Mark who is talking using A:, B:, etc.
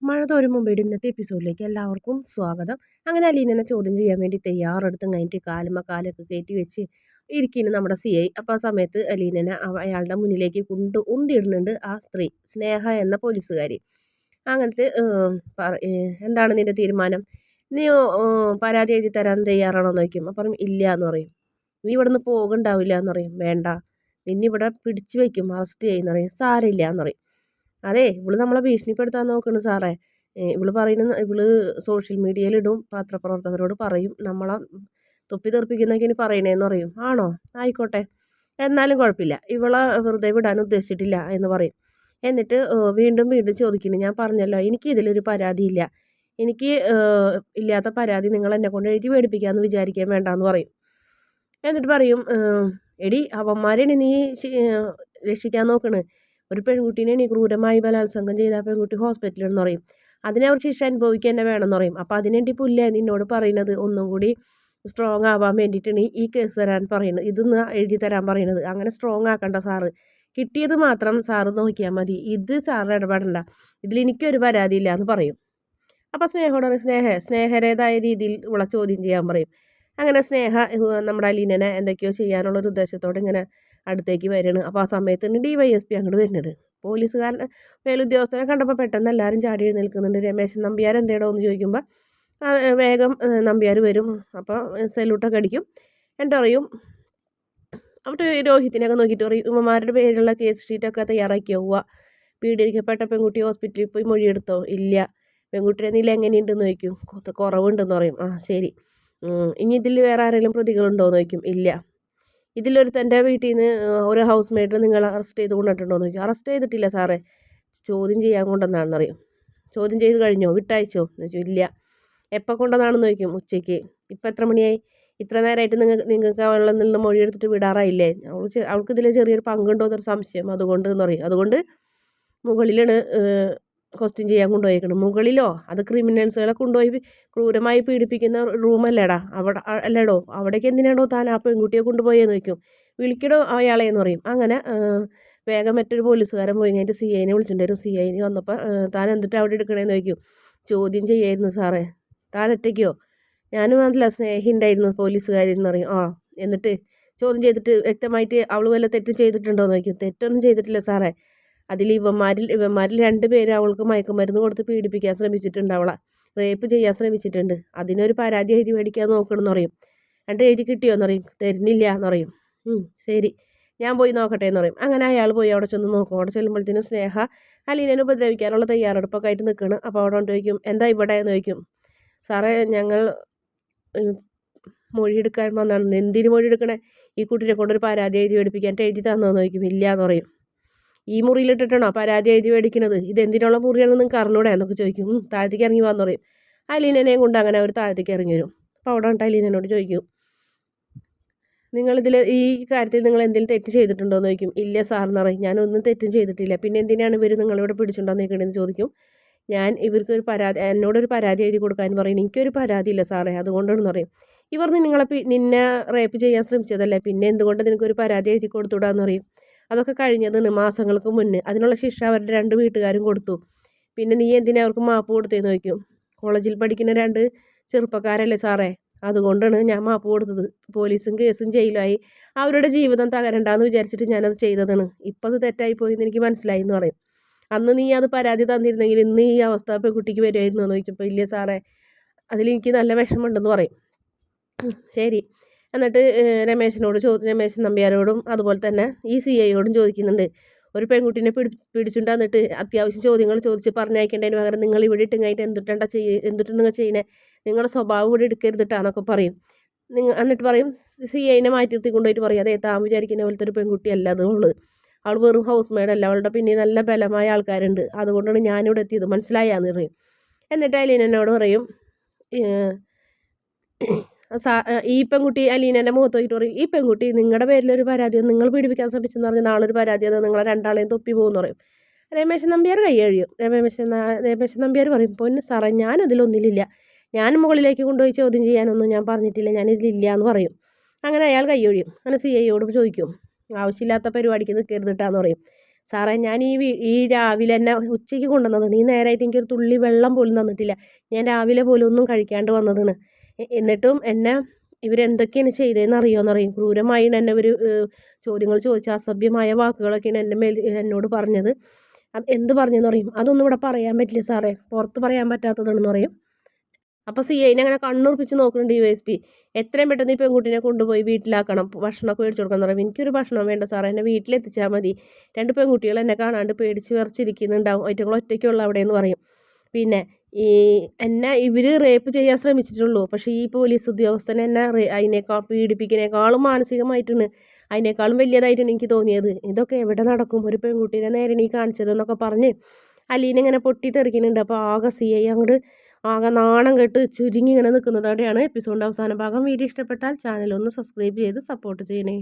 A: മഴ തോരും മുമ്പേടെ ഇന്നത്തെ എപ്പിസോഡിലേക്ക് എല്ലാവർക്കും സ്വാഗതം. അങ്ങനെ അലീനനെ ചോദ്യം ചെയ്യാൻ വേണ്ടി തയ്യാറെടുത്ത് കഴിഞ്ഞിട്ട് കാലൊക്കെ കയറ്റി വെച്ച് ഇരിക്കുന്നു നമ്മുടെ CI. അപ്പോൾ ആ സമയത്ത് അലീനനെ അയാളുടെ മുന്നിലേക്ക് ഉന്തിയിടുന്നുണ്ട് ആ സ്ത്രീ, സ്നേഹ എന്ന പോലീസുകാരി. അങ്ങനത്തെ എന്താണ് നിന്റെ തീരുമാനം? നീ പരാതി എഴുതി തരാൻ തയ്യാറാണോ എന്ന് ചോദിക്കും. അപ്പം ഇല്ല എന്ന് പറയും. നീ ഇവിടെ നിന്ന് പോകണ്ടാവില്ല എന്ന് പറയും. വേണ്ട, നിന്നിവിടെ പിടിച്ചു വയ്ക്കും, അറസ്റ്റ് ചെയ്യുന്ന പറയും. സാരമില്ല എന്ന് പറയും. അതെ, ഇവള് നമ്മളെ ഭീഷണിപ്പെടുത്താൻ നോക്കുന്നു സാറേ. ഇവള് സോഷ്യൽ മീഡിയയിലിടും, പത്രപ്രവർത്തകരോട് പറയും, നമ്മളെ തൊപ്പി തെറിപ്പിക്കുന്നൊക്കെ ഇനി പറയണേന്ന് പറയും. ആണോ, ആയിക്കോട്ടെ, എന്നാലും കുഴപ്പമില്ല, ഇവളെ വെറുതെ വിടാൻ ഉദ്ദേശിച്ചിട്ടില്ല എന്ന് പറയും. എന്നിട്ട് വീണ്ടും വീണ്ടും ചോദിക്കുന്നു. ഞാൻ പറഞ്ഞല്ലോ, എനിക്ക് ഇതിലൊരു പരാതിയില്ല, എനിക്ക് ഇല്ലാത്ത പരാതി നിങ്ങൾ എന്നെ കൊണ്ട് എഴുതി മേടിപ്പിക്കാമെന്ന് വിചാരിക്കാൻ വേണ്ടാന്ന് പറയും. എന്നിട്ട് പറയും, എടി അവന്മാരെയാണ് നീ രക്ഷിക്കാൻ നോക്കണ്. ഒരു പെൺകുട്ടീനെ നീ ക്രൂരമായി ബലാത്സംഗം ചെയ്ത ആ പെൺകുട്ടി ഹോസ്പിറ്റലിലെന്ന് പറയും. അതിനെ അവർ ശിക്ഷ അനുഭവിക്കാൻ തന്നെ വേണമെന്ന് പറയും. അപ്പോൾ അതിനെണ്ടി പുല്ലേ നിന്നോട് പറയുന്നത്, ഒന്നും കൂടി സ്ട്രോങ് ആവാൻ വേണ്ടിയിട്ടാണ് ഈ കേസ് തരാൻ പറയുന്നത്, ഇതൊന്ന് എഴുതി തരാൻ പറയുന്നത്. അങ്ങനെ സ്ട്രോങ് ആക്കണ്ട സാറ്, കിട്ടിയത് മാത്രം സാറ് നോക്കിയാൽ മതി, ഇത് സാറ് ഇടപെടണ്ട, ഇതിൽ എനിക്കൊരു പരാതിയില്ല എന്ന് പറയും. അപ്പോൾ സ്നേഹയോട് സ്നേഹരേതായ രീതിയിൽ ഇവളെ ചോദ്യം ചെയ്യാൻ പറയും. അങ്ങനെ സ്നേഹ നമ്മുടെ അലീനനെ എന്തൊക്കെയോ ചെയ്യാനുള്ളൊരു ഉദ്ദേശത്തോടെ ഇങ്ങനെ അടുത്തേക്ക് വരികയാണ്. അപ്പോൾ ആ സമയത്താണ് DYSP അങ്ങോട്ട് വരുന്നത്. പോലീസുകാരനെ മേലുദ്യോഗസ്ഥനെ കണ്ടപ്പോൾ പെട്ടെന്ന് എല്ലാവരും ചാടി എഴുന്നേൽക്കുന്നുണ്ട്. രമേശൻ നമ്പ്യാർ എന്തേടോ എന്ന് ചോദിക്കുമ്പോൾ വേഗം നമ്പ്യാർ വരും. അപ്പോൾ സല്യൂട്ടൊക്കെ അടിക്കും. എന്നിട്ട് പറയും, അവിടെ രോഹിത്തിനൊക്കെ നോക്കിയിട്ട് പറയും, ഇവന്മാരുടെ പേരിലുള്ള കേസ് ഷീറ്റൊക്കെ തയ്യാറാക്കിയോ? പോവുക. പീഡിപ്പിക്കപ്പെട്ട പെൺകുട്ടി ഹോസ്പിറ്റലിൽ പോയി മൊഴിയെടുത്തോ? ഇല്ല. പെൺകുട്ടിയുടെ നില എങ്ങനെയുണ്ടെന്ന് ചോദിക്കും. കുറവുണ്ടെന്ന് പറയും. ആ ശരി, ഇനി ഇതിൽ വേറെ ആരെങ്കിലും പ്രതികളുണ്ടോ എന്ന് ചോദിക്കും. ഇല്ല. ഇതിലൊരുത്തൻ്റെ വീട്ടിൽ നിന്ന് ഒരു ഹൗസ് മേറ്റ് നിങ്ങൾ അറസ്റ്റ് ചെയ്ത് കൊണ്ടിട്ടുണ്ടോ എന്ന് ചോദിക്കും. അറസ്റ്റ് ചെയ്തിട്ടില്ല സാറേ, ചോദ്യം ചെയ്യാൻ കൊണ്ടുവന്നാണെന്ന് അറിയും. ചോദ്യം ചെയ്ത് കഴിഞ്ഞോ, വിട്ടയച്ചോ എന്ന് ചോദിച്ചു. ഇല്ല. എപ്പോൾ കൊണ്ടുവന്നാണെന്ന് ചോദിക്കും. ഉച്ചയ്ക്ക്. ഇപ്പം എത്ര മണിയായി? ഇത്ര നേരമായിട്ട് നിങ്ങൾക്ക് അവളിൽ നിന്ന് മൊഴിയെടുത്തിട്ട് വിടാറായില്ലേ? അവൾക്ക് ഇതിൽ ചെറിയൊരു പങ്കുണ്ടോ എന്നൊരു സംശയം, അതുകൊണ്ട് എന്ന് പറയും. അതുകൊണ്ട് മുകളിലാണ് ക്വസ്റ്റ്യൻ ചെയ്യാൻ കൊണ്ടുപോയേക്കണം. മുകളിലോ? അത് ക്രിമിനൽസുകളെ കൊണ്ടുപോയി ക്രൂരമായി പീഡിപ്പിക്കുന്ന റൂമല്ലേടാ, അവിടെ അല്ലേടോ, അവിടേക്ക് എന്തിനാടോ താൻ ആ പെൺകുട്ടിയെ കൊണ്ടുപോയെന്ന് ചോദിക്കും. വിളിക്കടോ അയാളെ എന്ന് പറയും. അങ്ങനെ വേഗം മറ്റൊരു പോലീസുകാരൻ പോയി കഴിഞ്ഞിട്ട് CIനെ വിളിച്ചിട്ടുണ്ടായിരുന്നു. CI വന്നപ്പോൾ താൻ എന്നിട്ട് അവിടെ എടുക്കണേന്ന് ചോദിക്കും. ചോദ്യം ചെയ്യായിരുന്നു സാറേ. താൻ ഒറ്റയ്ക്കോ? ഞാനും അതല്ല, സ്നേഹി ഉണ്ടായിരുന്നു പോലീസുകാരി എന്ന് പറയും. ആ, എന്നിട്ട് ചോദ്യം ചെയ്തിട്ട് വ്യക്തമായിട്ട് അവൾ വല്ല തെറ്റും ചെയ്തിട്ടുണ്ടോ എന്ന് ചോദിക്കും. തെറ്റൊന്നും ചെയ്തിട്ടില്ല സാറേ, അതിൽ ഇവന്മാരിൽ 2 പേര് അവൾക്ക് മയക്കുമരുന്ന് കൊടുത്ത് പീഡിപ്പിക്കാൻ ശ്രമിച്ചിട്ടുണ്ട്, അവളെ റേപ്പ് ചെയ്യാൻ ശ്രമിച്ചിട്ടുണ്ട്. അതിനൊരു പരാതി എഴുതി മേടിക്കാൻ നോക്കണമെന്ന് പറയും. എന്നിട്ട് എഴുതി കിട്ടിയോന്ന് പറയും. തരുന്നില്ല എന്ന് പറയും. ശരി, ഞാൻ പോയി നോക്കട്ടെ എന്ന് പറയും. അങ്ങനെ അയാൾ പോയി അവിടെ ചെന്ന് നോക്കും. അവിടെ ചെല്ലുമ്പോഴത്തേനും സ്നേഹ അലീനനെ ഉപദ്രവിക്കാനുള്ള തയ്യാറെടുപ്പൊക്കെ ആയിട്ട് നിൽക്കണം. അപ്പോൾ അവിടെ കൊണ്ട് ചോദിക്കും, എന്താ ഇവിടെ എന്ന് ചോദിക്കും. സാറേ, ഞങ്ങൾ മൊഴിയെടുക്കാൻ വന്നാണ്. എന്തിന് മൊഴിയെടുക്കണേ? ഈ കുട്ടിനെ കൊണ്ടൊരു പരാതി എഴുതി മേടിപ്പിക്കാൻ എഴുതി തന്നോന്ന് ചോദിക്കും. ഇല്ല എന്ന് പറയും. ഈ മുറിയിലിട്ടിട്ടാണോ പരാതി എഴുതി മേടിക്കുന്നത്? ഇതെന്തിനുള്ള മുറിയാണെന്ന് നിങ്ങൾക്ക് അറിഞ്ഞൂടെ എന്നൊക്കെ ചോദിക്കും. താഴത്തേക്ക് ഇറങ്ങി വന്നു പറയും. അലീനനെയും കൊണ്ട് അങ്ങനെ അവർ താഴത്തേക്ക് ഇറങ്ങി വരും. അപ്പോൾ അവിടെ വന്നിട്ട് അലീനനോട് ചോദിക്കും, നിങ്ങളിതിൽ ഈ കാര്യത്തിൽ നിങ്ങൾ എന്തെങ്കിലും തെറ്റ് ചെയ്തിട്ടുണ്ടോ എന്ന് ചോദിക്കും. ഇല്ല സാറെന്ന് പറയും. ഞാനൊന്നും തെറ്റും ചെയ്തിട്ടില്ല, പിന്നെ എന്തിനാണ് ഇവർ നിങ്ങളിവിടെ പിടിച്ചുകൊണ്ടോ നിൽക്കണമെന്ന് ചോദിക്കും. ഞാൻ ഇവർക്കൊരു എന്നോടൊരു പരാതി എഴുതി കൊടുക്കാൻ പറയും. എനിക്കൊരു പരാതിയില്ല സാറേ, അതുകൊണ്ടാണെന്ന് പറയും. ഇവർ നിന്നെ റേപ്പ് ചെയ്യാൻ ശ്രമിച്ചതല്ലേ, പിന്നെ എന്തുകൊണ്ട് നിനക്കൊരു പരാതി എഴുതി കൊടുത്തുവിടാന്ന് പറയും. അതൊക്കെ കഴിഞ്ഞതാണ് മാസങ്ങൾക്ക് മുന്നേ, അതിനുള്ള ശിക്ഷ അവരുടെ 2 വീട്ടുകാരും കൊടുത്തു. പിന്നെ നീ എന്തിനാ അവർക്ക് മാപ്പ് കൊടുത്തതെന്ന് ചോദിക്കും. കോളേജിൽ പഠിക്കുന്ന 2 ചെറുപ്പക്കാരല്ലേ സാറേ, അതുകൊണ്ടാണ് ഞാൻ മാപ്പ് കൊടുത്തത്. പോലീസും കേസും ജയിലായി അവരുടെ ജീവിതം തകരണ്ടാന്ന് വിചാരിച്ചിട്ട് ഞാനത് ചെയ്തതാണ്. ഇപ്പം അത് തെറ്റായിപ്പോയി എന്ന് എനിക്ക് മനസ്സിലായി എന്ന് പറയും. അന്ന് നീ അത് പരാതി തന്നിരുന്നെങ്കിൽ ഇന്ന് ഈ അവസ്ഥ പെൺകുട്ടിക്ക് വരുമായിരുന്നു എന്ന് ചോദിച്ചപ്പോൾ ഇല്ല സാറേ, അതിലെനിക്ക് നല്ല വിഷമമുണ്ടെന്ന് പറയും. ശരി, എന്നിട്ട് രമേശൻ നമ്പ്യാരോടും അതുപോലെ തന്നെ ഈ CIയോടും ചോദിക്കുന്നുണ്ട്, ഒരു പെൺകുട്ടീനെ പിടിച്ചുകൊണ്ട് വന്നിട്ട് അത്യാവശ്യം ചോദ്യങ്ങൾ ചോദിച്ച് പറഞ്ഞയക്കേണ്ടതിന് പകരം നിങ്ങൾ ഇവിടെ ഇട്ടുങ്ങായിട്ട് എന്തിട്ട് നിങ്ങൾ ചെയ്യുന്നത്? നിങ്ങളുടെ സ്വഭാവം ഇവിടെ എടുക്കരുതിട്ടാന്നൊക്കെ പറയും. എന്നിട്ട് പറയും, CIനെ മാറ്റി നിർത്തി കൊണ്ടുപോയിട്ട് പറയും, അതേ താൻ വിചാരിക്കുന്ന പോലത്തെ ഒരു പെൺകുട്ടിയല്ല അത് അവൾ വെറും ഹൗസ് മെയ്ഡല്ല, അവളുടെ പിന്നെ നല്ല ബലമായ ആൾക്കാരുണ്ട്, അതുകൊണ്ടാണ് ഞാനിവിടെ എത്തിയത്, മനസ്സിലായാന്ന് പറയും. എന്നിട്ട് അലീനോട് പറയും, ഈ പെൺകുട്ടി അലീനൻ്റെ മുഖത്ത് നോക്കിയിട്ട് പറയും, ഈ പെൺകുട്ടി നിങ്ങളുടെ പേരിലൊരു പരാതി, നിങ്ങൾ പീഡിപ്പിക്കാൻ ശ്രമിച്ചെന്ന് പറഞ്ഞാൽ നാളെ ഒരു പരാതി അത് നിങ്ങളെ 2 തൊപ്പി പോകുമെന്ന് പറയും. രമേശൻ നമ്പ്യാർ കൈ കഴിയും. രമേശൻ നമ്പ്യാർ പറയും, പൊന്ന് സാറേ, ഞാനതിലൊന്നിലില്ല, ഞാൻ മുകളിലേക്ക് കൊണ്ടുപോയി ചോദ്യം ചെയ്യാനൊന്നും ഞാൻ പറഞ്ഞിട്ടില്ല, ഞാനിതിലില്ല എന്ന് പറയും. അങ്ങനെ അയാൾ കൈ ഒഴിയും. അങ്ങനെ CIയോട് ചോദിക്കും, ആവശ്യമില്ലാത്ത പരിപാടിക്ക് നിൽക്കരുതിട്ടാന്ന് പറയും. സാറേ ഞാൻ ഈ രാവിലെ തന്നെ ഉച്ചയ്ക്ക് കൊണ്ടുവന്നതാണ്. ഈ നേരമായിട്ട് എനിക്കൊരു തുള്ളി വെള്ളം പോലും തന്നിട്ടില്ല. ഞാൻ രാവിലെ പോലും ഒന്നും കഴിക്കാണ്ട് വന്നതാണ്. എന്നിട്ടും എന്നെ ഇവരെന്തൊക്കെയാണ് ചെയ്തതെന്ന് അറിയുമോയെന്നറിയും. ക്രൂരമായാണ് എന്നെ ഇവർ ചോദ്യങ്ങൾ ചോദിച്ച അസഭ്യമായ വാക്കുകളൊക്കെയാണ് എന്നോട് പറഞ്ഞത്. അത് എന്ത് പറഞ്ഞെന്ന് പറയും. അതൊന്നും ഇവിടെ പറയാൻ പറ്റില്ല സാറേ, പുറത്ത് പറയാൻ പറ്റാത്തതാണെന്ന് പറയും. അപ്പോൾ CIനെ അങ്ങനെ കണ്ണുറപ്പിച്ച് നോക്കുന്നുണ്ട് DYSP. എത്രയും പെട്ടെന്ന് ഈ പെൺകുട്ടീനെ കൊണ്ടുപോയി വീട്ടിലാക്കണം, ഭക്ഷണമൊക്കെ മേടിച്ചു കൊടുക്കണം എന്ന് പറയും. എനിക്കൊരു ഭക്ഷണം വേണ്ട സാറേ, എന്നെ വീട്ടിലെത്തിച്ചാൽ മതി. 2 പെൺകുട്ടികൾ എന്നെ കാണാണ്ട് പേടിച്ച് വിറച്ചിരിക്കുന്നുണ്ടാവും, അവറ്റങ്ങൾ ഒറ്റയ്ക്കുള്ള അവിടെ എന്ന് പറയും. പിന്നെ എന്നെ ഇവർ റേപ്പ് ചെയ്യാൻ ശ്രമിച്ചിട്ടുള്ളൂ. പക്ഷേ ഈ പോലീസ് ഉദ്യോഗസ്ഥൻ എന്നെ അതിനേക്കാൾ പീഡിപ്പിക്കുന്നതിനേക്കാളും മാനസികമായിട്ടാണ്, അതിനേക്കാളും വലിയതായിട്ടാണ് എനിക്ക് തോന്നിയത്. ഇതൊക്കെ എവിടെ നടക്കും, ഒരു പെൺകുട്ടീനെ നേരെ നീ കാണിച്ചതെന്നൊക്കെ പറഞ്ഞ് അലീന ഇങ്ങനെ പൊട്ടിത്തെറിക്കുന്നുണ്ട്. അപ്പോൾ ആകെ CI അങ്ങോട്ട് ആകെ നാണം കെട്ട് ചുരുങ്ങി ഇങ്ങനെ നിൽക്കുന്നതോടെയാണ് എപ്പിസോഡിൻ്റെ അവസാന ഭാഗം. വീഡിയോ ഇഷ്ടപ്പെട്ടാൽ ചാനൽ ഒന്ന് സബ്സ്ക്രൈബ് ചെയ്ത് സപ്പോർട്ട് ചെയ്യണേ.